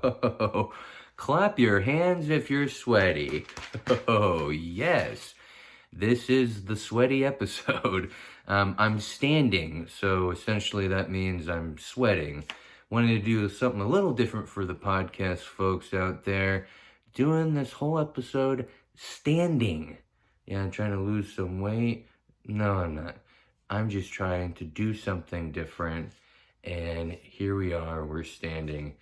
Oh, clap your hands if you're sweaty. Oh, yes. This is the sweaty episode. I'm standing, so essentially that means I'm sweating. Wanted to do something a little different for the podcast folks out there. Doing this whole episode standing. Yeah, I'm trying to lose some weight. No, I'm not. I'm just trying to do something different. And here we are, we're standing.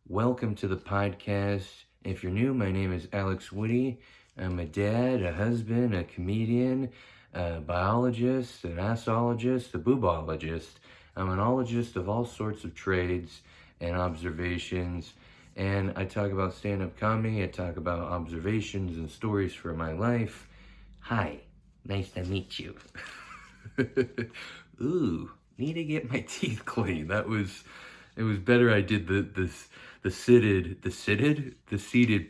Welcome to the podcast. If you're new, my name is Alex Woody. I'm a dad, a husband, a comedian, a biologist, an assologist, a boobologist. I'm an ologist of all sorts of trades and observations. And I talk about stand-up comedy. I talk about observations and stories from my life. Hi, nice to meet you. Ooh, need to get my teeth clean. It was better I did the seated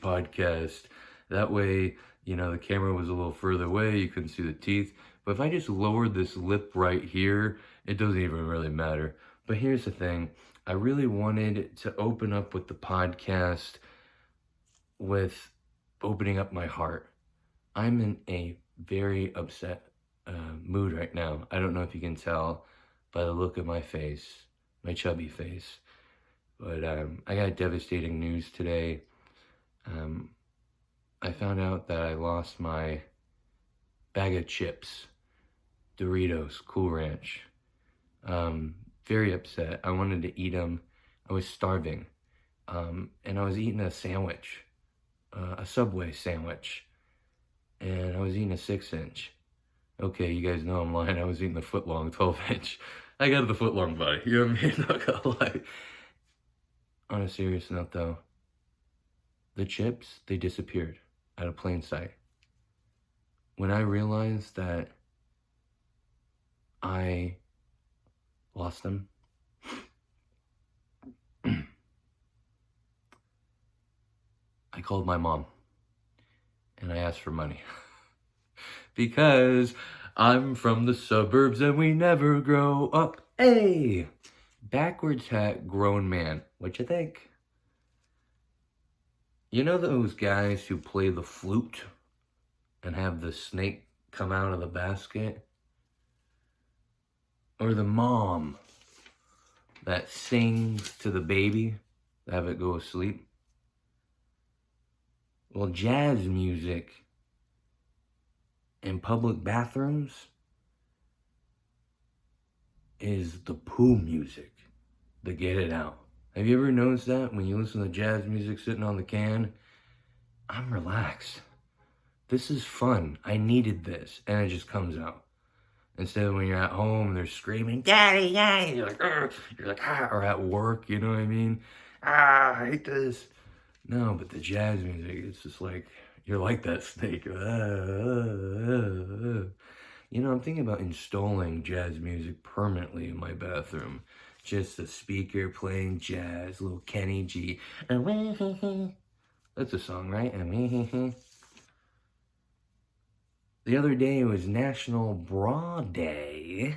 podcast. That way, the camera was a little further away, you couldn't see the teeth. But if I just lowered this lip right here, it doesn't even really matter. But here's the thing, I really wanted to open up with the podcast with opening up my heart. I'm in a very upset mood right now. I don't know if you can tell by the look of my face, my chubby face. But I got devastating news today. I found out that I lost my bag of chips, Doritos, Cool Ranch. Very upset. I wanted to eat them. I was starving. And I was eating a sandwich, a Subway sandwich. And I was eating a 6-inch. Okay, you guys know I'm lying. I was eating the foot-long 12-inch. I got the foot-long body. You know what I mean? Not gonna lie. On a serious note, though, the chips, they disappeared out of plain sight. When I realized that I lost them, I called my mom and I asked for money. Because I'm from the suburbs and we never grow up. Hey! Backwards hat, grown man. What you think? You know those guys who play the flute and have the snake come out of the basket? Or the mom that sings to the baby to have it go to sleep? Well, jazz music in public bathrooms is the poo music, the get it out. Have you ever noticed that when you listen to jazz music sitting on the can? I'm relaxed. This is fun. I needed this. And it just comes out. Instead of when you're at home and they're screaming, Daddy, Daddy, you're like, ah, or at work, you know what I mean? Ah, I hate this. No, but the jazz music, it's just like, you're like that snake. I'm thinking about installing jazz music permanently in my bathroom. Just a speaker playing jazz, little Kenny G. That's a song, right? The other day it was National Bra Day,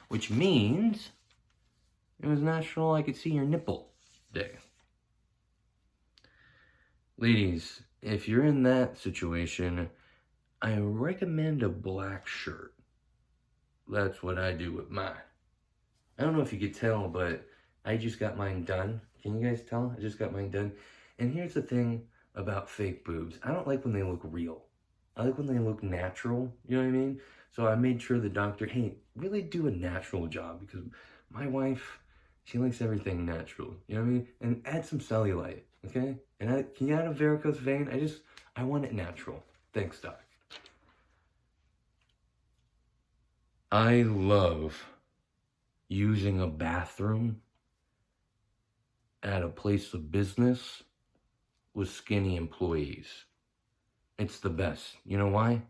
which means it was National I Could See Your Nipple Day. Ladies, if you're in that situation, I recommend a black shirt. That's what I do with mine. I don't know if you could tell, but I just got mine done. Can you guys tell? I just got mine done. And here's the thing about fake boobs. I don't like when they look real. I like when they look natural, you know what I mean? So I made sure the doctor, hey, really do a natural job because my wife, she likes everything natural, you know what I mean? And add some cellulite, okay? And can you add a varicose vein? I want it natural. Thanks, doc. I love using a bathroom at a place of business with skinny employees. It's the best. You know why?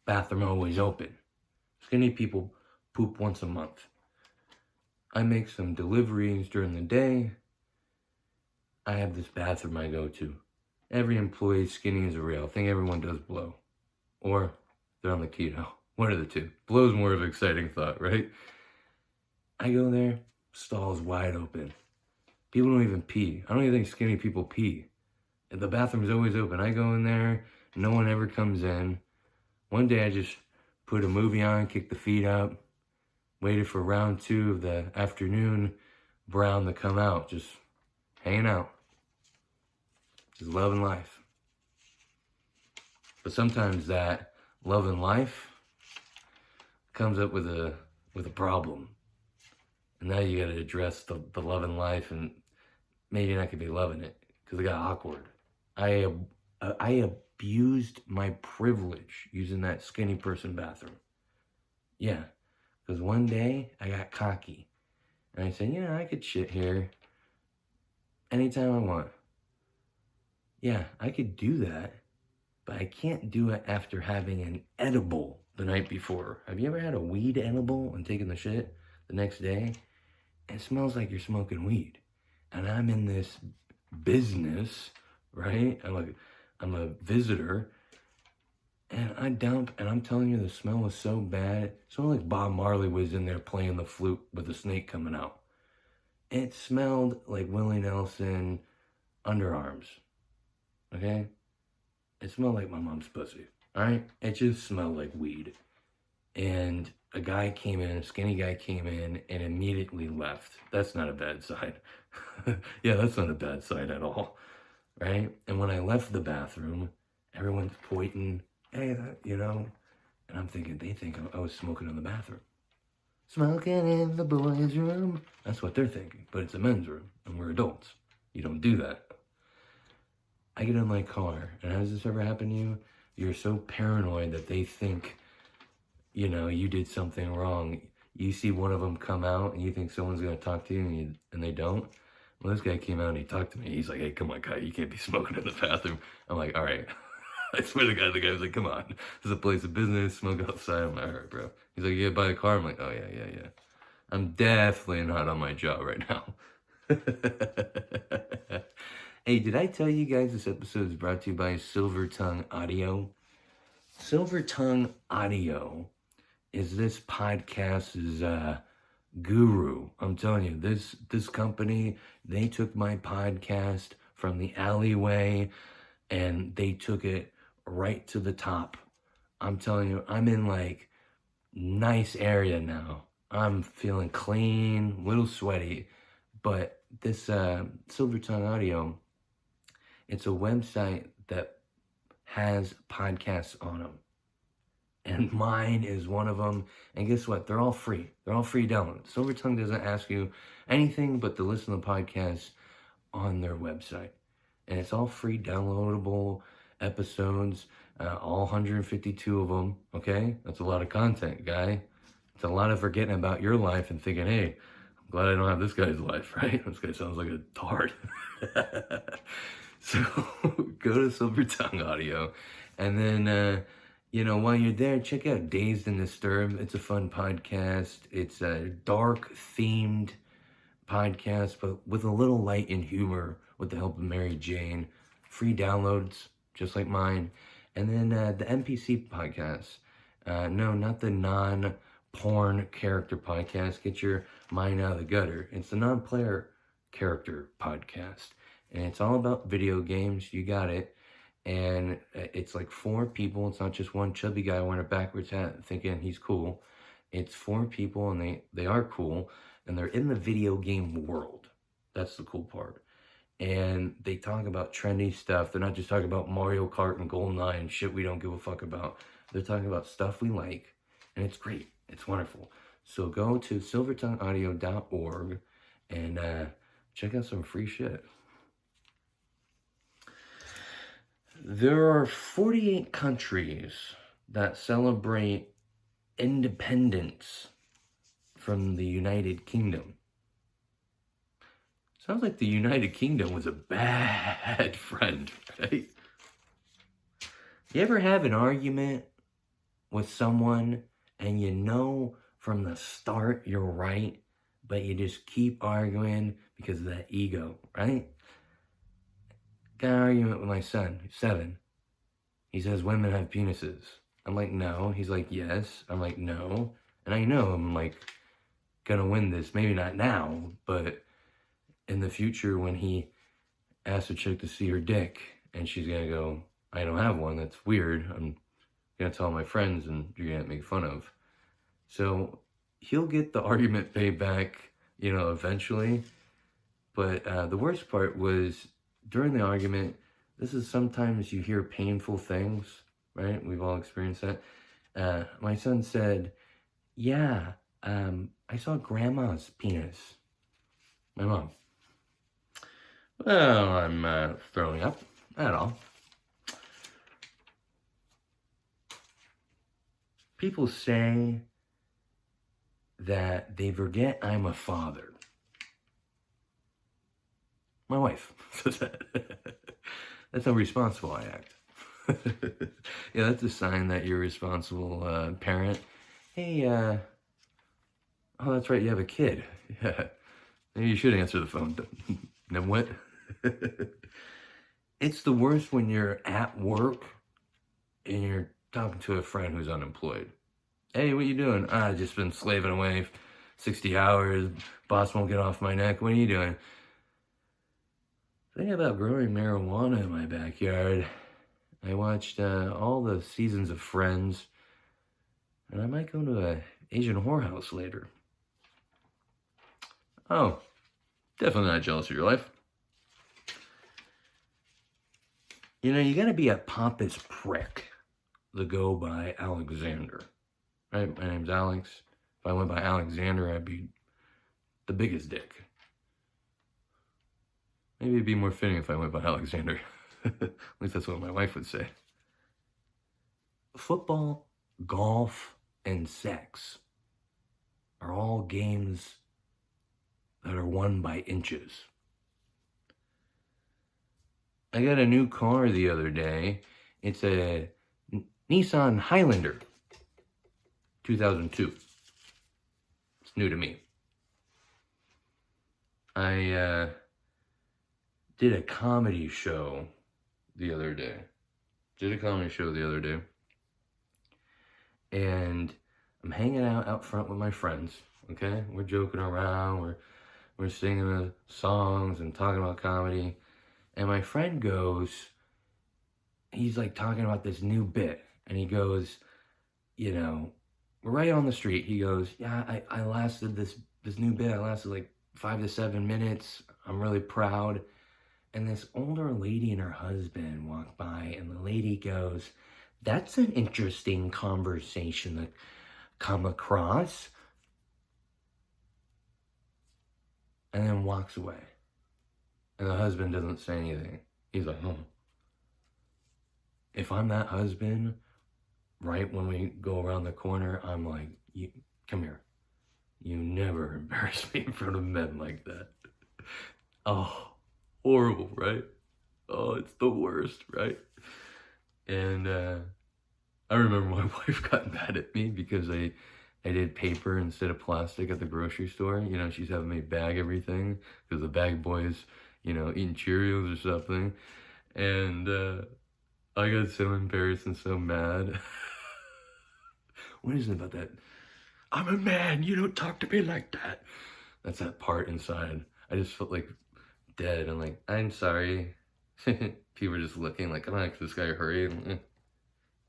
Bathroom always open. Skinny people poop once a month. I make some deliveries during the day. I have this bathroom I go to. Every employee skinny as a rail. I think everyone does blow. Or they're on the keto. One of the two. Blow's more of an exciting thought, right? I go there, stall's wide open. People don't even pee. I don't even think skinny people pee. The bathroom's always open. I go in there, no one ever comes in. One day I just put a movie on, kicked the feet up, waited for round 2 of the afternoon brown to come out, just hanging out, just loving life. But sometimes that loving life comes up with a problem. And now you gotta address the loving life, and maybe you're not gonna be loving it because it got awkward. I abused my privilege using that skinny person bathroom. Yeah, because one day I got cocky and I said, I could shit here anytime I want. Yeah, I could do that, but I can't do it after having an edible the night before. Have you ever had a weed edible and taken the shit the next day? It smells like you're smoking weed. And I'm in this business, right? I'm a visitor. And I dump, and I'm telling you, the smell was so bad. It smelled like Bob Marley was in there playing the flute with the snake coming out. It smelled like Willie Nelson underarms. Okay? It smelled like my mom's pussy. Alright? It just smelled like weed. And a guy came in, a skinny guy came in, and immediately left. That's not a bad sign. Yeah, that's not a bad sign at all. Right? And when I left the bathroom, everyone's pointing, hey, and I'm thinking, they think I was smoking in the bathroom. Smoking in the boys' room. That's what they're thinking, but it's a men's room, and we're adults. You don't do that. I get in my car, and has this ever happened to you? You're so paranoid that they think, you did something wrong. You see one of them come out, and you think someone's going to talk to you, and they don't. Well, this guy came out, and he talked to me. He's like, hey, come on, guy, you can't be smoking in the bathroom. I'm like, all right. I swear to God, the guy was like, come on. This is a place of business, smoke outside. I'm like, all right, bro. He's like, yeah, buy a car. I'm like, oh, yeah. I'm definitely not on my job right now. Hey, did I tell you guys this episode is brought to you by Silver Tongue Audio? Silver Tongue Audio is this podcast's guru. I'm telling you, this company, they took my podcast from the alleyway and they took it right to the top. I'm telling you, I'm in like nice area now. I'm feeling clean, a little sweaty, but this Silver Tongue Audio, it's a website that has podcasts on them. And mine is one of them. And guess what? They're all free. They're all free downloads. Silver Tongue doesn't ask you anything but to listen to podcasts on their website. And it's all free downloadable episodes, all 152 of them, okay? That's a lot of content, guy. It's a lot of forgetting about your life and thinking, hey, I'm glad I don't have this guy's life, right? This guy sounds like a tard. So go to Silver Tongue Audio, and then, while you're there, check out Dazed and Disturbed. It's a fun podcast. It's a dark-themed podcast, but with a little light and humor with the help of Mary Jane. Free downloads, just like mine. And then the NPC podcast. No, not the non-porn character podcast. Get your mind out of the gutter. It's the non-player character podcast. And it's all about video games. You got it. And it's like 4 people. It's not just one chubby guy wearing a backwards hat thinking he's cool. It's 4 people, and they are cool. And they're in the video game world. That's the cool part. And they talk about trendy stuff. They're not just talking about Mario Kart and GoldenEye and shit we don't give a fuck about. They're talking about stuff we like. And it's great. It's wonderful. So go to silvertongueaudio.org and check out some free shit. There are 48 countries that celebrate independence from the United Kingdom. Sounds like the United Kingdom was a bad friend, right? You ever have an argument with someone and you know from the start you're right, but you just keep arguing because of that ego, right? Got an argument with my son, who's 7. He says women have penises. I'm like, no. He's like, yes. I'm like, no. And I know I'm like gonna win this. Maybe not now, but in the future when he asks a chick to see her dick and she's gonna go, I don't have one, that's weird, I'm gonna tell my friends and you're gonna make fun of. So he'll get the argument paid back, eventually. But the worst part was during the argument, this is sometimes you hear painful things, right? We've all experienced that. My son said, yeah, I saw grandma's penis. My mom. Well, I'm throwing up. Not all. People say that they forget I'm a father. My wife says that. That's how responsible I act. Yeah, that's a sign that you're a responsible parent. Hey, oh, that's right, you have a kid. Yeah, maybe you should answer the phone. Then what? It's the worst when you're at work and you're talking to a friend who's unemployed. Hey, what you doing? I just been slaving away 60 hours. Boss won't get off my neck. What are you doing? Thinking about growing marijuana in my backyard. I watched all the seasons of Friends, and I might go to an Asian whorehouse later. Oh, definitely not jealous of your life. You gotta be a pompous prick to go by Alexander. Right? My name's Alex. If I went by Alexander, I'd be the biggest dick. Maybe it'd be more fitting if I went by Alexander. At least that's what my wife would say. Football, golf, and sex are all games that are won by inches. I got a new car the other day. It's a Nissan Highlander, 2002. It's new to me. I did a comedy show the other day. And I'm hanging out front with my friends, okay? We're joking around, we're singing the songs and talking about comedy. And my friend goes, he's like talking about this new bit. And he goes, we're right on the street. He goes, yeah, I lasted this new bit. I lasted like 5 to 7 minutes. I'm really proud. And this older lady and her husband walk by, and the lady goes, that's an interesting conversation to come across. And then walks away. And the husband doesn't say anything. He's like, If I'm that husband, right when we go around the corner, I'm like, come here. You never embarrass me in front of men like that. Oh, horrible, right? Oh, it's the worst, right? And I remember my wife got mad at me because I did paper instead of plastic at the grocery store. She's having me bag everything because the bag boys, eating Cheerios or something. And I got so embarrassed and so mad. What is it about that? I'm a man, you don't talk to me like that. That's that part inside. I just felt like dead. I'm like, I'm sorry. People are just looking like, come on, this guy hurry.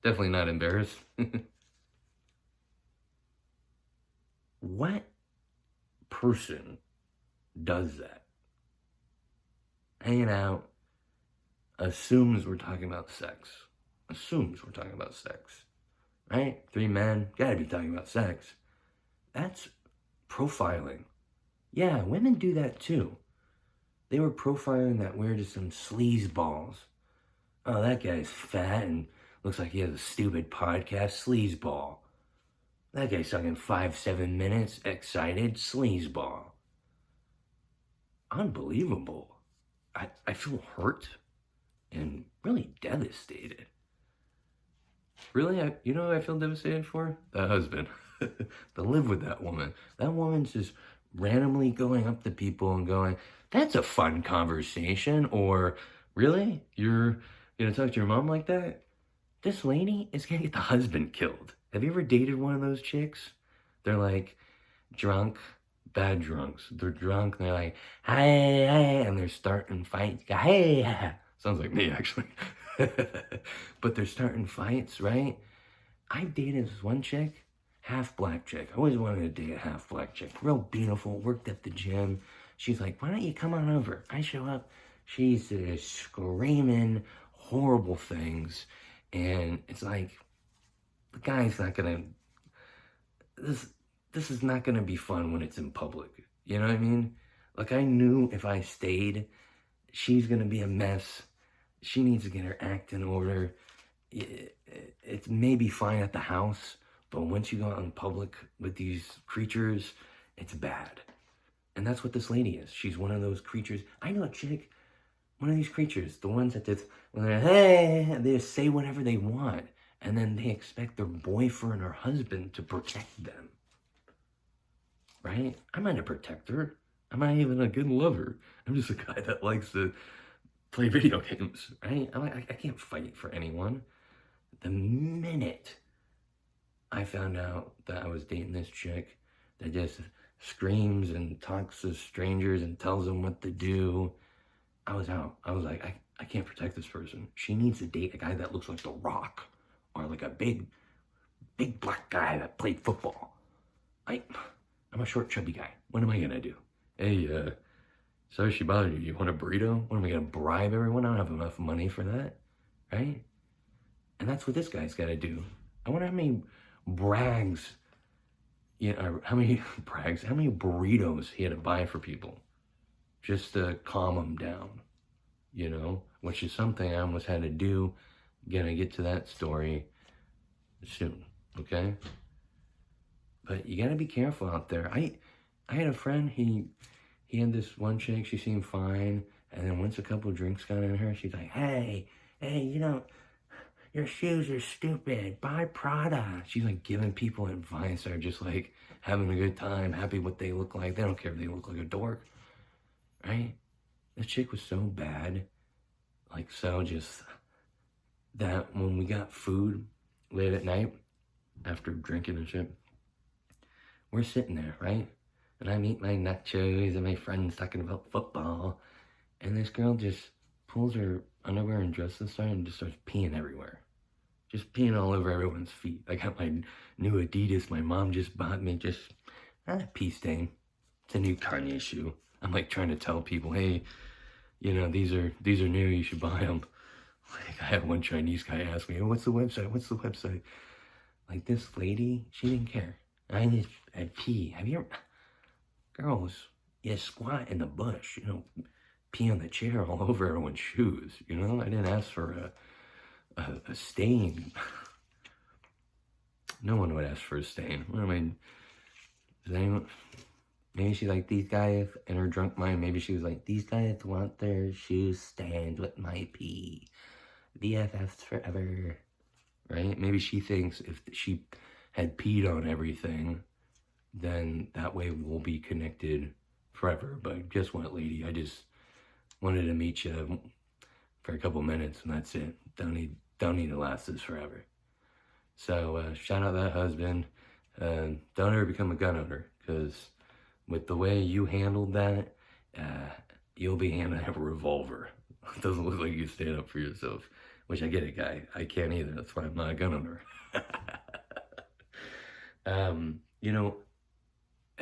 Definitely not embarrassed. What person does that? Hanging out, assumes we're talking about sex. Right? 3 men, gotta be talking about sex. That's profiling. Yeah, women do that too. They were profiling that we're just some sleazeballs. Oh, that guy's fat and looks like he has a stupid podcast, sleazeball. That guy's talking 5-7 minutes, excited, sleazeball. Unbelievable. I feel hurt and really devastated. Really, you know what I feel devastated for? That husband. To live with that woman. That woman's just randomly going up to people and going, that's a fun conversation. Or, really? You're gonna talk to your mom like that? This lady is gonna get the husband killed. Have you ever dated one of those chicks? They're like drunk, bad drunks. They're drunk and they're like, hey, hey, and they're starting fights. Hey, sounds like me actually. But they're starting fights, right? I've dated this one chick, half black chick. I always wanted to date a half black chick. Real beautiful, worked at the gym. She's like, why don't you come on over? I show up. She's screaming horrible things. And it's like, the guy's not gonna, this is not gonna be fun when it's in public. You know what I mean? Like, I knew if I stayed, she's gonna be a mess. She needs to get her act in order. It's maybe fine at the house, but once you go out in public with these creatures, it's bad. And that's what this lady is. She's one of those creatures. I know a chick, one of these creatures, the ones that just, when they're, hey, they just say whatever they want, and then they expect their boyfriend or husband to protect them. Right? I'm not a protector. I'm not even a good lover. I'm just a guy that likes to play video games, right? I can't fight for anyone. The minute I found out that I was dating this chick that just screams and talks to strangers and tells them what to do, I was out. I was like, I can't protect this person. She needs to date a guy that looks like The Rock or like a big black guy that played football. I'm a short, chubby guy. What am I gonna do? Hey, sorry she bothered you. You want a burrito? What am I gonna bribe everyone? I don't have enough money for that, right? And that's what this guy's gotta do. I wonder how many brags, how many burritos he had to buy for people just to calm them down, which is something I almost had to do. Gonna get to that story soon, okay? But you gotta be careful out there. I had a friend, he had this one chick, she seemed fine, and then once a couple of drinks got in her, she's like, hey, your shoes are stupid, buy Prada. She's like giving people advice that are just like having a good time, happy what they look like. They don't care if they look like a dork, right? This chick was so bad, like so just, that when we got food late at night, after drinking and shit, we're sitting there, right? And I'm eating my nachos and my friend's talking about football. And this girl just pulls her underwear and dress aside and just starts peeing everywhere. Just peeing all over everyone's feet. I got my new Adidas my mom just bought me, just, pee stain. It's a new Kanye shoe. I'm like trying to tell people, hey, these are new, you should buy them. Like, I had one Chinese guy ask me, what's the website? Like, this lady, she didn't care. I pee. Have you ever, girls, you squat in the bush, pee on the chair all over everyone's shoes, I didn't ask for a stain. No one would ask for a stain. I mean, does anyone, maybe she's like, these guys, in her drunk mind, maybe she was like, these guys want their shoes stained with my pee. BFFs forever, right? Maybe she thinks if she had peed on everything, then that way we'll be connected forever. But guess what, lady? I just wanted to meet you for a couple minutes, and that's it. Don't need to last this forever. So shout out that husband. Don't ever become a gun owner, because with the way you handled that, you'll be handling a revolver. It doesn't look like you stand up for yourself, which I get it, guy. I can't either. That's why I'm not a gun owner.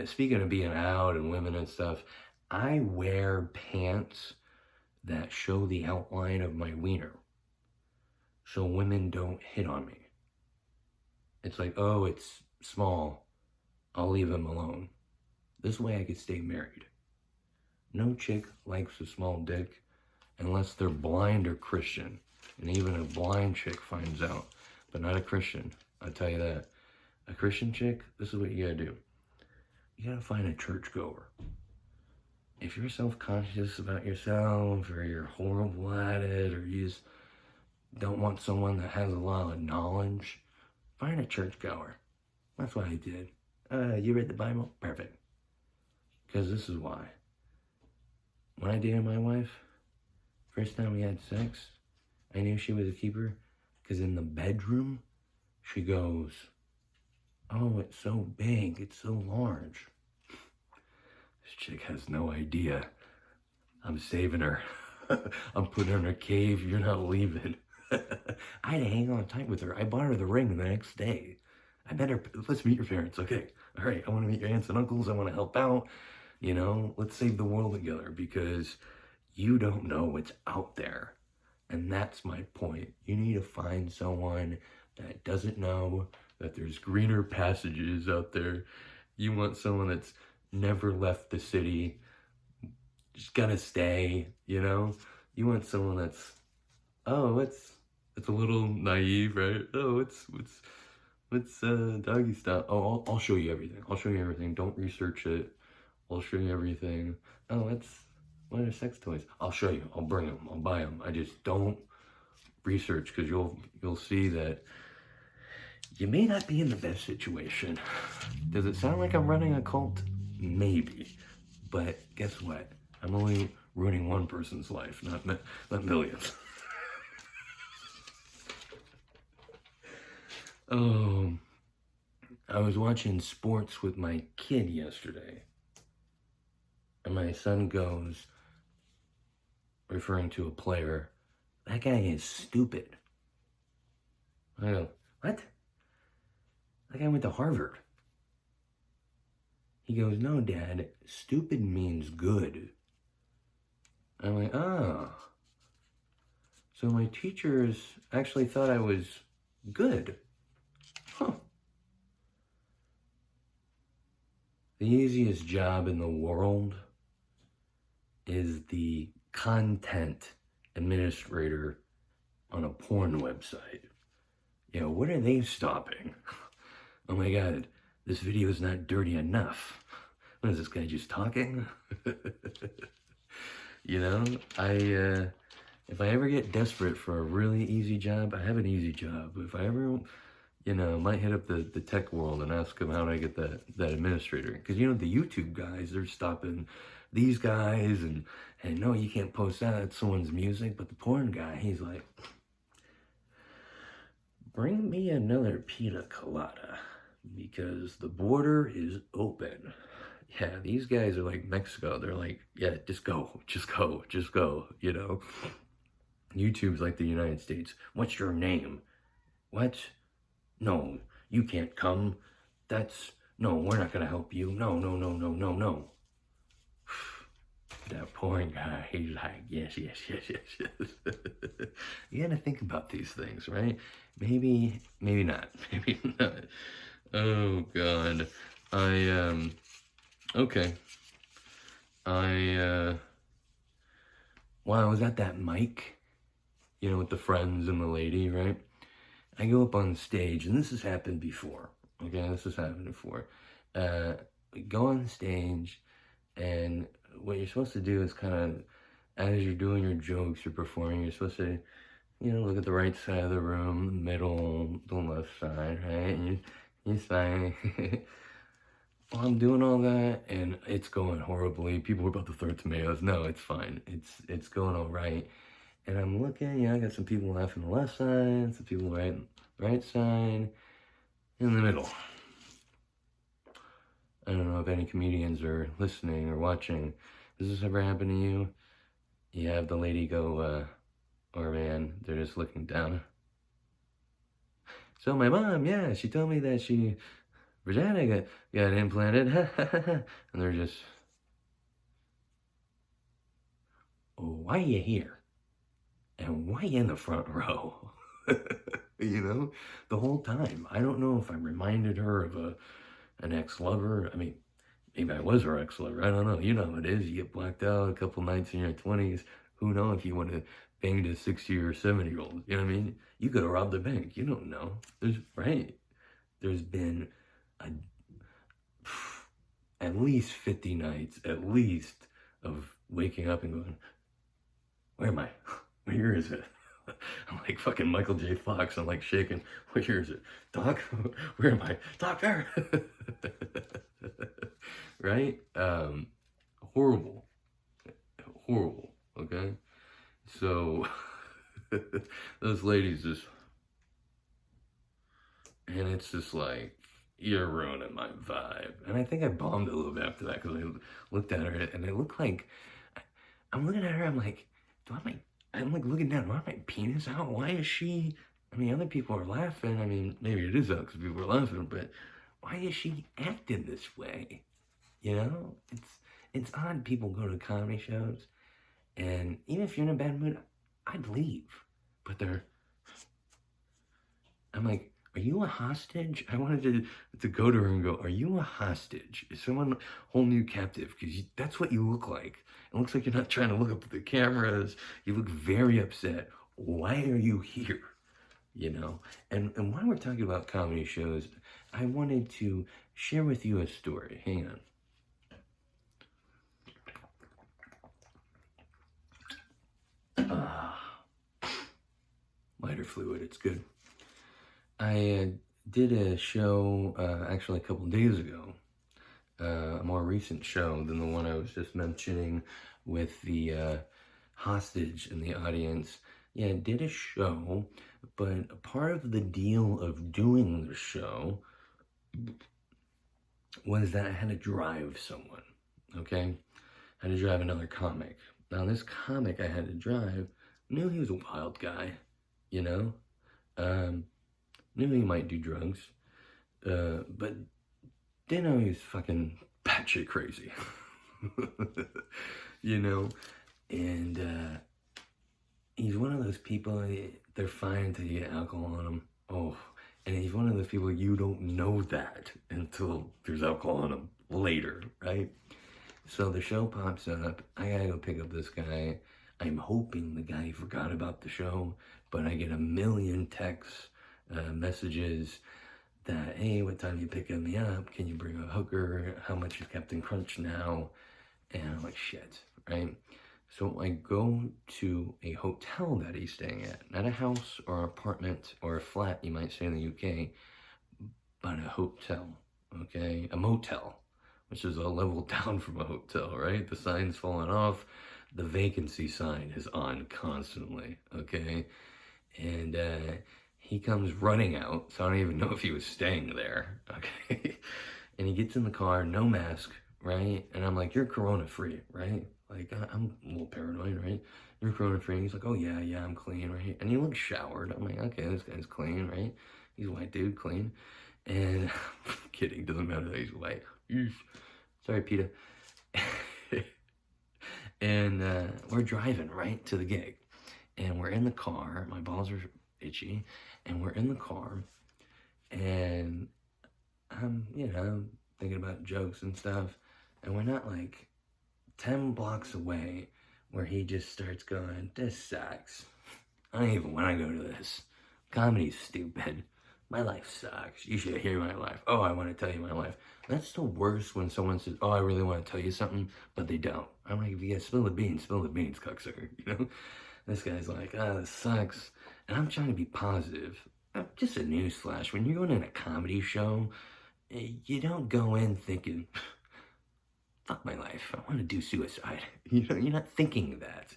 Speaking of being out and women and stuff, I wear pants that show the outline of my wiener, so women don't hit on me. It's like, oh, it's small, I'll leave him alone. This way I could stay married. No chick likes a small dick unless they're blind or Christian. And even a blind chick finds out, but not a Christian. I'll tell you that. A Christian chick, this is what you gotta do. You gotta find a churchgoer. If you're self-conscious about yourself, or you're horrible at it, or you just don't want someone that has a lot of knowledge, find a churchgoer. That's what I did. You read the Bible? Perfect. Because this is why. When I dated my wife, first time we had sex, I knew she was a keeper, because in the bedroom, she goes, oh, it's so big, it's so large. This chick has no idea. I'm saving her. I'm putting her in a cave. You're not leaving. I had to hang on tight with her. I bought her the ring the next day. I met her. Let's meet your parents. Okay. All right. I want to meet your aunts and uncles. I want to help out. You know, let's save the world together because you don't know what's out there. And that's my point. You need to find someone that doesn't know that there's greener passages out there. You want someone that's never left the city, just gonna stay, you know? You want someone that's, oh, it's a little naive, right? Oh, it's doggy style. Oh, I'll show you everything. I'll show you everything. Don't research it. I'll show you everything. Oh, what are sex toys? I'll show you. I'll bring them. I'll buy them. I just don't research because you'll see that you may not be in the best situation. Does it sound like I'm running a cult? Maybe. But guess what? I'm only ruining one person's life, not millions. Oh, I was watching sports with my kid yesterday. And my son goes, referring to a player, that guy is stupid. I go, what? That guy went to Harvard. He goes, no, Dad, stupid means good. I'm like, oh. So my teachers actually thought I was good. Huh. The easiest job in the world is the content administrator on a porn website. You know, what are they stopping? Oh my God, this video is not dirty enough. What is this guy just talking? You know, if I ever get desperate for a really easy job, I have an easy job. If I ever, you know, might hit up the tech world and ask them how do I get that administrator. Because, you know, the YouTube guys, they're stopping these guys and no, you can't post that. It's someone's music. But the porn guy, he's like, bring me another pina colada because the border is open. Yeah, these guys are like Mexico. They're like, yeah, just go, you know. YouTube's like the United States. What's your name? What? No, you can't come. No, we're not gonna help you. No. That porn guy, he's like, yes. You gotta think about these things, right? Maybe not. Maybe not. Oh, God. Okay. While I was at that mic, you know, with the friends and the lady, right? I go up on stage, and this has happened before. Okay, We go on stage, and what you're supposed to do is kind of, as you're doing your jokes, you're performing, you're supposed to, you know, look at the right side of the room, the middle, the left side, right? And you're saying, well, I'm doing all that, and it's going horribly. People are about to throw tomatoes. No, it's fine. It's going all right. And I'm looking, I got some people laughing on the left side, some people right side, in the middle. I don't know if any comedians are listening or watching. Does this ever happen to you? You have the lady go, or man, they're just looking down. So my mom, yeah, she told me that vagina got implanted, and they're just, oh, why are you here? And why in the front row? You know, the whole time. I don't know if I reminded her of an ex-lover. I mean, maybe I was her ex-lover. I don't know. You know how it is. You get blacked out a couple nights in your 20s. Who knows if you want to bang a 60 or 70-year-old? You know what I mean? You could have robbed a bank. You don't know. There's been at least 50 nights, at least, of waking up and going, where am I? Where is it? I'm like fucking Michael J. Fox. I'm like shaking. Where is it? Doc? Where am I? Doctor! Right? Horrible. Okay? So, those ladies just, and it's just like, you're ruining my vibe. And I think I bombed a little bit after that because I looked at her and it looked like, I'm looking at her, I'm like, I'm like looking down, do I have my penis out? Why is she, I mean, other people are laughing. I mean, maybe it is out because people are laughing, but why is she acting this way? You know, it's odd people go to comedy shows, and even if you're in a bad mood, I'd leave. But I'm like, are you a hostage? I wanted to go to her and go, are you a hostage? Is someone holding you captive? Because that's what you look like. It looks like you're not trying to look up at the cameras. You look very upset. Why are you here? You know, and while we're talking about comedy shows, I wanted to share with you a story. Hang on. Lighter fluid, it's good. I did a show actually a couple days ago, a more recent show than the one I was just mentioning with the hostage in the audience. Yeah, I did a show, but a part of the deal of doing the show was that I had to drive someone, okay? I had to drive another comic. Now, this comic I had to drive knew he was a wild guy, you know? Knew he might do drugs, but didn't know he was fucking batshit crazy, you know? And he's one of those people, they're fine until you get alcohol on them. Oh, and he's one of those people you don't know that until there's alcohol on him later, right? So the show pops up, I gotta go pick up this guy. I'm hoping the guy forgot about the show, but I get a million texts, messages that, hey, what time you picking me up? Can you bring a hooker? How much is Captain Crunch now? And I'm like, shit, right? So I go to a hotel that he's staying at, not a house or apartment or a flat, you might say in the UK, but a hotel, okay? A motel, which is a level down from a hotel, right? The sign's falling off. The vacancy sign is on constantly, okay? And he comes running out, so I don't even know if he was staying there, okay? And he gets in the car, no mask, right? And I'm like, you're corona-free, right? Like, I'm a little paranoid, right? You're corona-free. He's like, oh, yeah, I'm clean, right? And he looks showered. I'm like, okay, this guy's clean, right? He's a white dude, clean. And I'm kidding, doesn't matter that he's white. Sorry, Peter. And we're driving, right, to the gig. And we're in the car. My balls are itchy. And we're in the car. And I'm, thinking about jokes and stuff. And we're not like 10 blocks away where he just starts going, this sucks. I don't even want to go to this. Comedy's stupid. My life sucks. You should hear my life. Oh, I want to tell you my life. That's the worst when someone says, oh, I really want to tell you something, but they don't. I'm like, if you gotta spill the beans, cocksucker, you know? This guy's like, this sucks. And I'm trying to be positive. Just a newsflash. When you're going in a comedy show, you don't go in thinking, fuck my life, I want to do suicide. You know, you're not thinking that.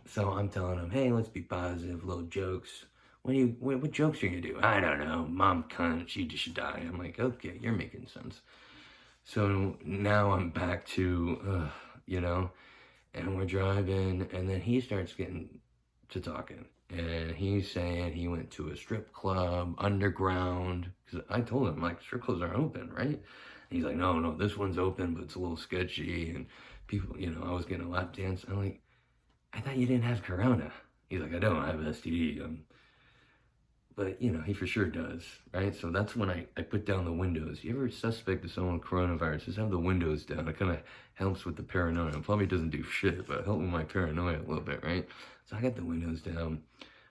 So I'm telling him, hey, let's be positive, little jokes. What jokes are you gonna do? I don't know, mom cunt, she should die. I'm like, okay, you're making sense. So now I'm back to, and we're driving, and then he starts getting to talking. And he's saying he went to a strip club, underground, because I told him, like, strip clubs aren't open, right? And he's like, no, this one's open, but it's a little sketchy, and people, I was getting a lap dance. I'm like, I thought you didn't have corona. He's like, I don't, I have STD. But, he for sure does, right? So that's when I put down the windows. You ever suspect of someone with coronavirus, just have the windows down. It kind of helps with the paranoia. It probably doesn't do shit, but it helped with my paranoia a little bit, right? So I got the windows down.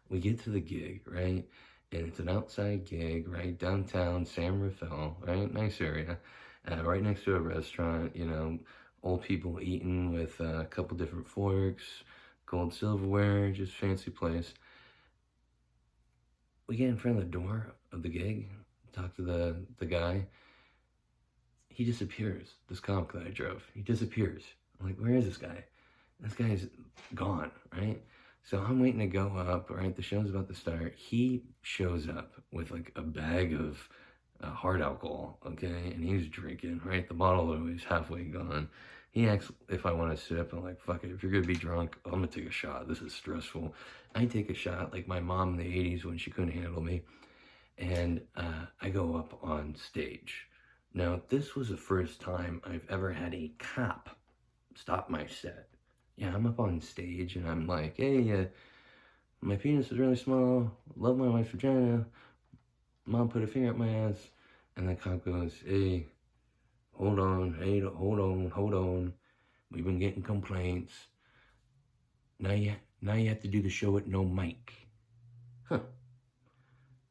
We get to the gig, right? And it's an outside gig, right? Downtown San Rafael, right? Nice area. Right next to a restaurant, old people eating with a couple different forks, gold silverware, just fancy place. We get in front of the door of the gig, talk to the guy. He disappears. This comic that I drove, he disappears. I'm like, where is this guy? This guy's gone, right? So I'm waiting to go up, right? The show's about to start. He shows up with like a bag of hard alcohol, okay? And he's drinking, right? The bottle always halfway gone. He asks if I want to sip. I'm like, fuck it. If you're going to be drunk, I'm going to take a shot. This is stressful. I take a shot like my mom in the 80s when she couldn't handle me. And I go up on stage. Now, this was the first time I've ever had a cop stop my set. Yeah, I'm up on stage and I'm like, hey, my penis is really small. Love my wife's vagina. Mom put a finger up my ass. And the cop goes, hey, hold on. We've been getting complaints. Now you have to do the show with no mic. Huh.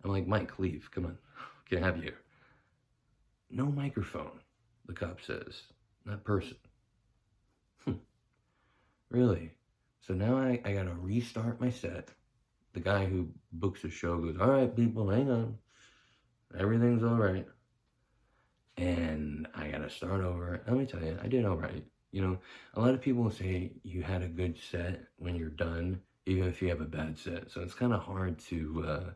I'm like, Mike, leave. Come on. Can't have you here. No microphone, the cop says. Not person. Really? So now I gotta restart my set. The guy who books the show goes, all right, people, hang on. Everything's all right. And I gotta start over. Let me tell you, I did all right. You know, a lot of people say you had a good set when you're done, even if you have a bad set. So it's kind of hard to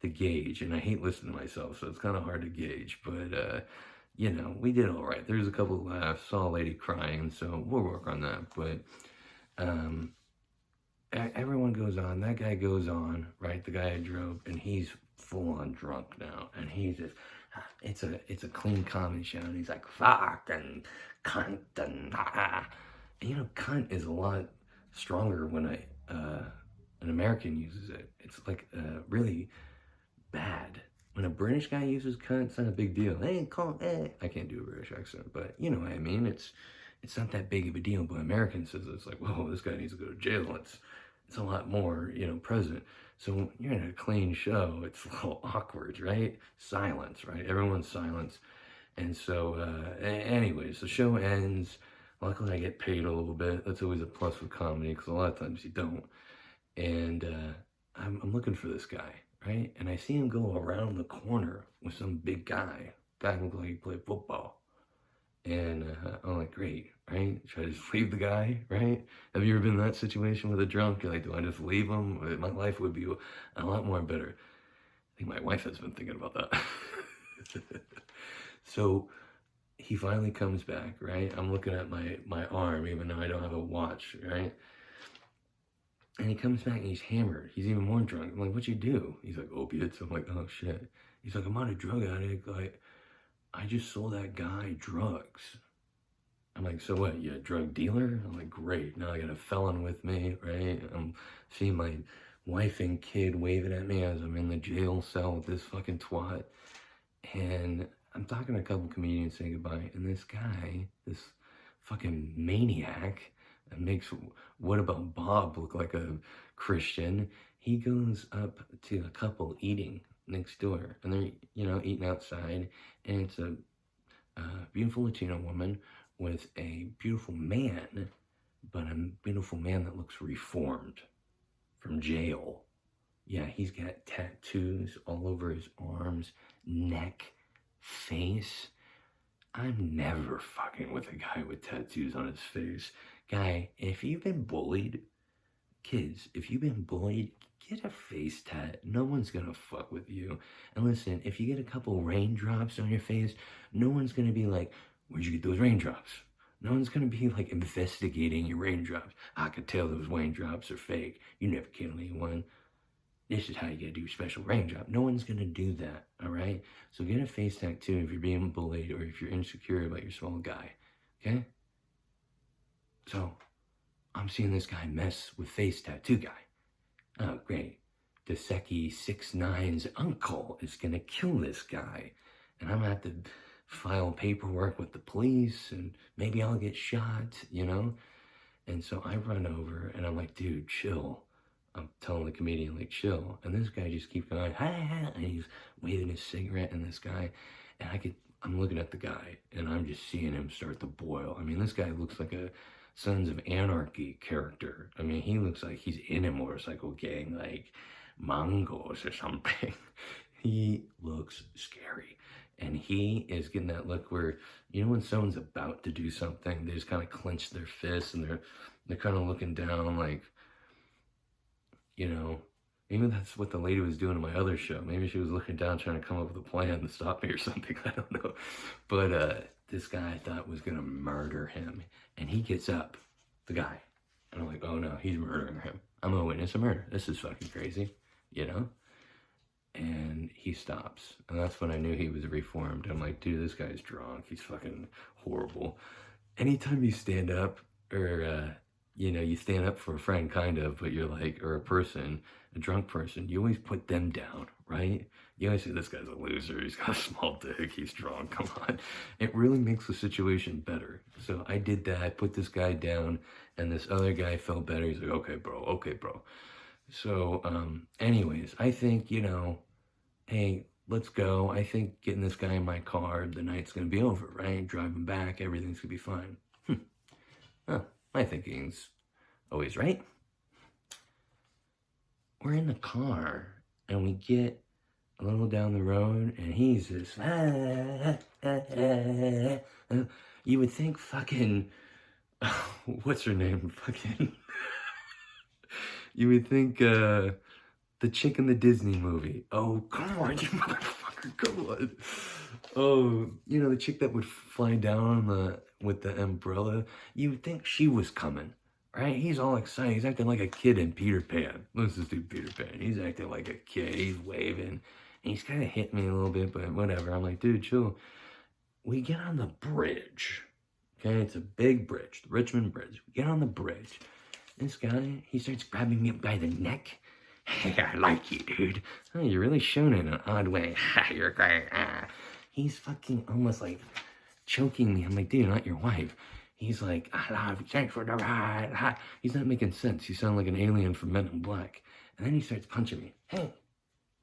gauge. And I hate listening to myself, so it's kind of hard to gauge. But, you know, we did all right. There's a couple of laughs, saw a lady crying, so we'll work on that. But everyone goes on. That guy goes on, right? The guy I drove, and he's full on drunk now. And he's just, it's a clean comedy show. And he's like, fuck and cunt and ah. And, you know, cunt is a lot stronger when an American uses it. It's like really bad. When a British guy uses cunt, it's not a big deal. Hey, call, hey. I can't do a British accent, but you know what I mean. It's not that big of a deal. But American says it's like, whoa, this guy needs to go to jail. It's a lot more, you know, present. So when you're in a clean show, it's a little awkward, right? Silence, right? Everyone's silence. And so, anyways, the show ends. Luckily, I get paid a little bit. That's always a plus with comedy, because a lot of times you don't. And I'm looking for this guy, right? And I see him go around the corner with some big guy. Guy looked like he played football. And I'm like, great, right? Should I just leave the guy, right? Have you ever been in that situation with a drunk? You're like, do I just leave him? My life would be a lot more better. I think my wife has been thinking about that. So he finally comes back, right? I'm looking at my arm, even though I don't have a watch, right? And he comes back and he's hammered. He's even more drunk. I'm like, what'd you do? He's like, opiates. I'm like, oh shit. He's like, I'm not a drug addict. Like, I just sold that guy drugs. I'm like, so what, you a drug dealer? I'm like, great, now I got a felon with me, right? I'm seeing my wife and kid waving at me as I'm in the jail cell with this fucking twat. And I'm talking to a couple comedians saying goodbye, and this guy, this fucking maniac, that makes What About Bob look like a Christian, he goes up to a couple eating next door, and they're, you know, eating outside, and it's a beautiful Latino woman with a beautiful man, but a beautiful man that looks reformed from jail. Yeah, he's got tattoos all over his arms, neck, face. I'm never fucking with a guy with tattoos on his face. Guy, if you've been bullied, kids, if you've been bullied, get a face tat. No one's gonna fuck with you. And listen, if you get a couple raindrops on your face, no one's gonna be like, where'd you get those raindrops? No one's gonna be like investigating your raindrops. I could tell those raindrops are fake. You never killed anyone. This is how you gotta do special raindrop. No one's gonna do that, all right? So get a face tattoo if you're being bullied or if you're insecure about your small guy, okay? So, I'm seeing this guy mess with face tattoo guy. Oh, great. Doseki 6ix9ine's uncle is gonna kill this guy. And I'm gonna have to file paperwork with the police, and maybe I'll get shot, you know? And so I run over, and I'm like, dude, chill. I'm telling the comedian, like, chill. And this guy just keeps going, ha, and he's waving his cigarette, and this guy, and I'm looking at the guy, and I'm just seeing him start to boil. I mean, this guy looks like a Sons of Anarchy character. I mean, he looks like he's in a motorcycle gang, like Mongols or something. He looks scary. And he is getting that look where, you know, when someone's about to do something, they just kind of clench their fists and they're kind of looking down like, you know, Maybe that's what the lady was doing in my other show. Maybe she was looking down trying to come up with a plan to stop me or something. I don't know. But this guy I thought was going to murder him. And he gets up, the guy. And I'm like, oh no, he's murdering him. I'm going to witness a murder. This is fucking crazy, you know? And he stops. And that's when I knew he was reformed. I'm like, dude, this guy's drunk. He's fucking horrible. Anytime you stand up, or, you stand up for a friend, kind of, but you're like, or a person, a drunk person, you always put them down, right? You always say, this guy's a loser. He's got a small dick. He's drunk. Come on. It really makes the situation better. So I did that. I put this guy down, and this other guy felt better. He's like, okay, bro. Okay, bro. So, anyways, I think, hey, let's go. I think getting this guy in my car, the night's going to be over, right? Driving back, everything's going to be fine. Well, my thinking's always right. We're in the car, and we get a little down the road, and he's just, you would think fucking, what's her name? Fucking, you would think, the chick in the Disney movie. Oh, come on, you motherfucker, come on. Oh, the chick that would fly down with the umbrella. You would think she was coming, right? He's all excited. He's acting like a kid in Peter Pan. Let's just do Peter Pan. He's acting like a kid. He's waving. And he's kind of hit me a little bit, but whatever. I'm like, dude, chill. We get on the bridge. Okay, it's a big bridge, the Richmond Bridge. We get on the bridge. This guy, he starts grabbing me by the neck. Hey, I like you, dude. Oh, you're really showing it in an odd way. You're great. He's fucking almost like choking me. I'm like, dude, not your wife. He's like, I love you. Thanks for the ride. He's not making sense. You sound like an alien from Men in Black. And then he starts punching me. Hey.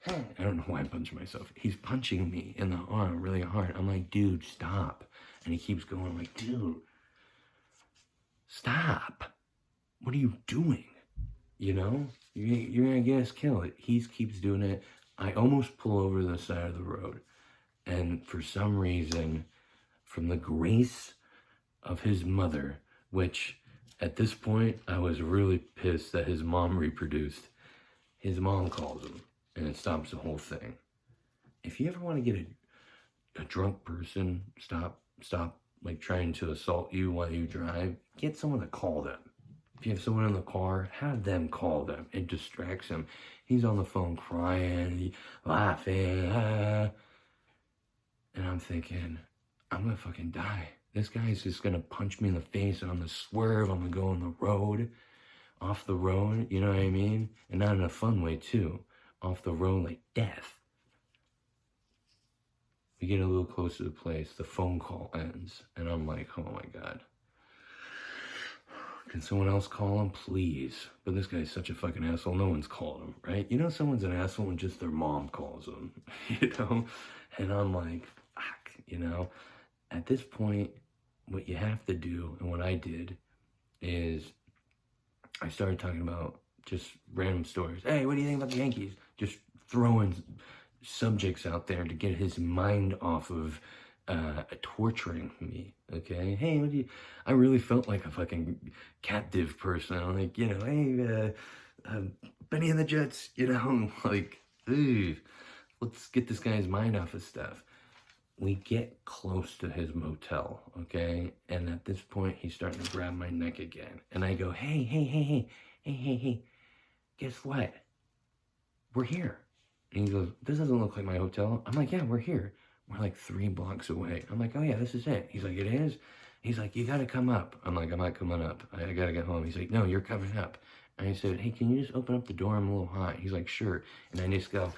I don't know why I'm punching myself. He's punching me in the arm really hard. I'm like, dude, stop. And he keeps going. I'm like, dude, stop. What are you doing? You're going to get us killed. He keeps doing it. I almost pull over the side of the road. And for some reason, from the grace of his mother, which at this point, I was really pissed that his mom reproduced. His mom calls him, and it stops the whole thing. If you ever want to get a drunk person stop like trying to assault you while you drive, get someone to call them. If you have someone in the car, have them call them. It distracts him. He's on the phone crying, laughing, and I'm thinking, I'm gonna fucking die. This guy's just gonna punch me in the face. I'm gonna swerve. I'm gonna go on the road, off the road. You know what I mean? And not in a fun way too. Off the road like death. We get a little closer to the place. The phone call ends, and I'm like, oh my god. Can someone else call him, please? But this guy's such a fucking asshole. No one's calling him, right? Someone's an asshole when just their mom calls them, And I'm like, fuck, At this point, what you have to do, and what I did, is I started talking about just random stories. Hey, what do you think about the Yankees? Just throwing subjects out there to get his mind off of torturing me, okay? Hey, I really felt like a fucking captive person. I'm like, hey, Benny and the Jets, like, ooh, let's get this guy's mind off of stuff. We get close to his motel, okay? And at this point, he's starting to grab my neck again. And I go, hey, guess what? We're here. And he goes, this doesn't look like my hotel. I'm like, yeah, we're here. We're like 3 blocks away. I'm like, oh yeah, this is it. He's like, it is? He's like, you gotta come up. I'm like, I'm not coming up. I gotta get home. He's like, no, you're coming up. And I said, hey, can you just open up the door? I'm a little hot. He's like, sure. And I just go,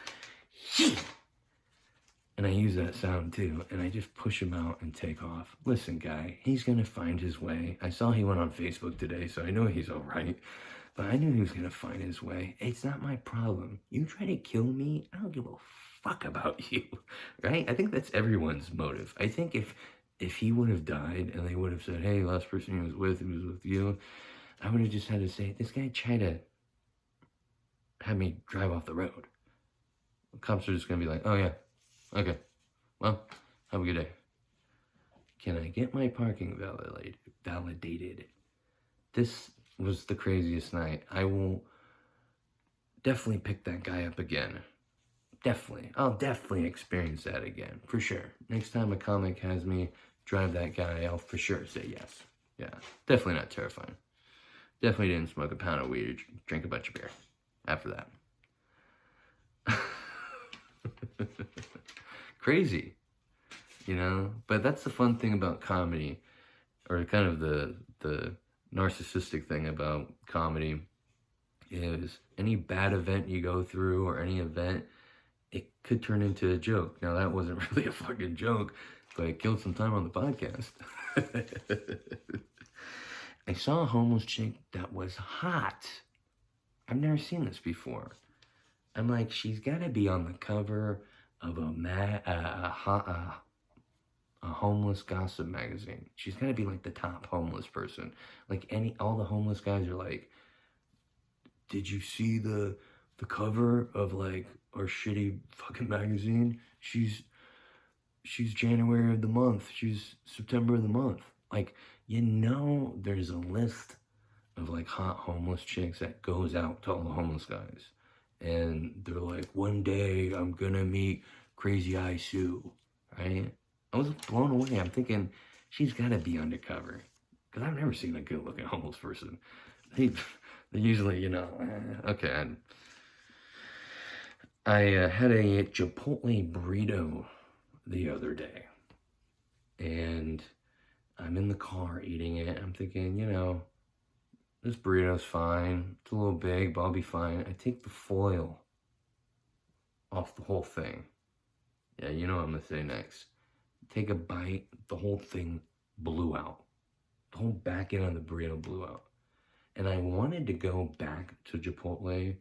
and I use that sound too. And I just push him out and take off. Listen, guy, he's gonna find his way. I saw he went on Facebook today, so I know he's all right. But I knew he was gonna find his way. It's not my problem. You try to kill me, I don't give a fuck about you, right? I think that's everyone's motive. I think if he would have died and they would have said, hey, last person he was with you, I would have just had to say, this guy tried to have me drive off the road. The cops are just gonna be like, oh yeah, okay, well, have a good day. Can I get my parking validated? This was the craziest night. I will definitely pick that guy up again. Definitely. I'll definitely experience that again, for sure. Next time a comic has me drive that guy, I'll for sure say yes. Yeah, definitely not terrifying. Definitely didn't smoke a pound of weed or drink a bunch of beer after that. Crazy, you know? But that's the fun thing about comedy, or kind of the narcissistic thing about comedy, is any bad event you go through or any event, it could turn into a joke. Now, that wasn't really a fucking joke, but it killed some time on the podcast. I saw a homeless chick that was hot. I've never seen this before. I'm like, she's got to be on the cover of a homeless gossip magazine. She's got to be like the top homeless person. Like all the homeless guys are like, did you see the cover of like our shitty fucking magazine? She's January of the month. She's September of the month. Like, you know, there's a list of like hot homeless chicks that goes out to all the homeless guys. And they're like, one day I'm gonna meet Crazy Eye Sue, right? I was blown away. I'm thinking, she's gotta be undercover. Because I've never seen a good looking homeless person. They're usually, you know, okay. I had a Chipotle burrito the other day. And I'm in the car eating it. I'm thinking, you know, this burrito's fine. It's a little big, but I'll be fine. I take the foil off the whole thing. Yeah, you know what I'm gonna say next. Take a bite, the whole thing blew out. The whole back end of the burrito blew out. And I wanted to go back to Chipotle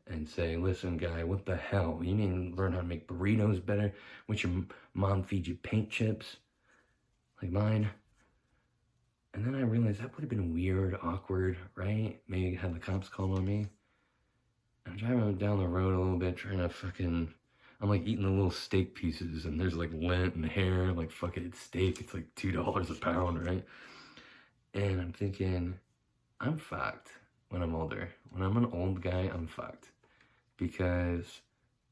and say, listen, guy, what the hell? You need to learn how to make burritos better? Which your mom feeds you paint chips like mine? And then I realized that would have been weird, awkward, right? Maybe have the cops call on me. I'm driving down the road a little bit, trying to fucking... I'm like eating the little steak pieces, and there's like lint and hair, like fucking it's steak. It's like $2 a pound, right? And I'm thinking, I'm fucked when I'm older. When I'm an old guy, I'm fucked. Because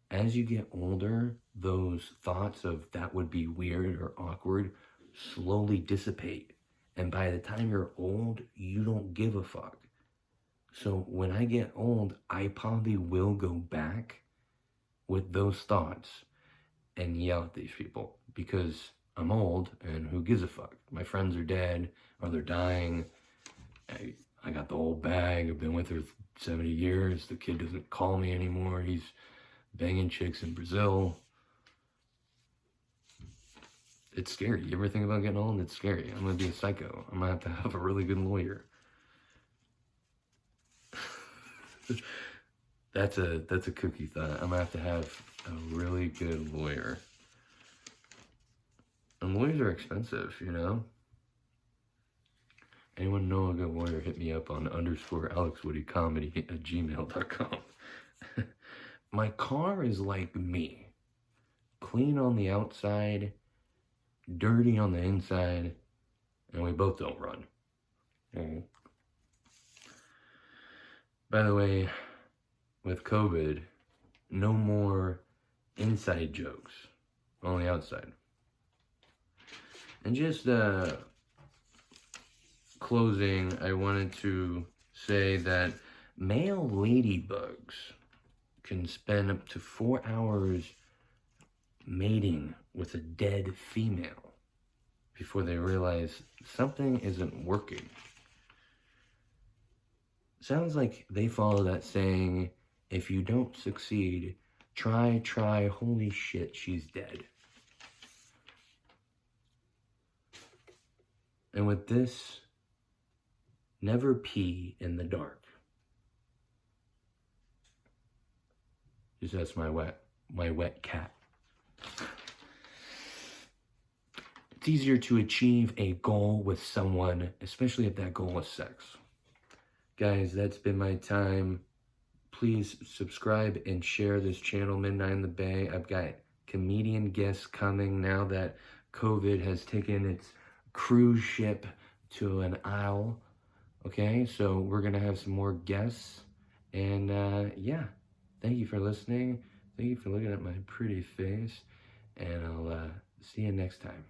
as you get older, those thoughts of that would be weird or awkward slowly dissipate. And by the time you're old, you don't give a fuck. So when I get old, I probably will go back with those thoughts and yell at these people. Because I'm old, and who gives a fuck? My friends are dead, or they're dying. I got the old bag. I've been with her 70 years. The kid doesn't call me anymore. He's banging chicks in Brazil. It's scary. You ever think about getting old? It's scary. I'm going to be a psycho. I'm going to have a really good lawyer. That's a kooky thought. I'm going to have a really good lawyer. And lawyers are expensive, you know? Anyone know a good lawyer, hit me up on _AlexWoodyComedy@gmail.com. My car is like me. Clean on the outside, dirty on the inside, and we both don't run. By the way, with COVID, no more inside jokes, only outside. And just closing, I wanted to say that male ladybugs can spend up to 4 hours mating with a dead female before they realize something isn't working. Sounds like they follow that saying, if you don't succeed, try, holy shit, she's dead. And with this, never pee in the dark. Just that's my wet cat. It's easier to achieve a goal with someone, especially if that goal is sex. Guys, that's been my time. Please subscribe and share this channel, Midnight in the Bay. I've got comedian guests coming now that COVID has taken its cruise ship to an isle. Okay, so we're gonna have some more guests, and yeah, Thank you for listening. Thank you for looking at my pretty face. And I'll see you next time.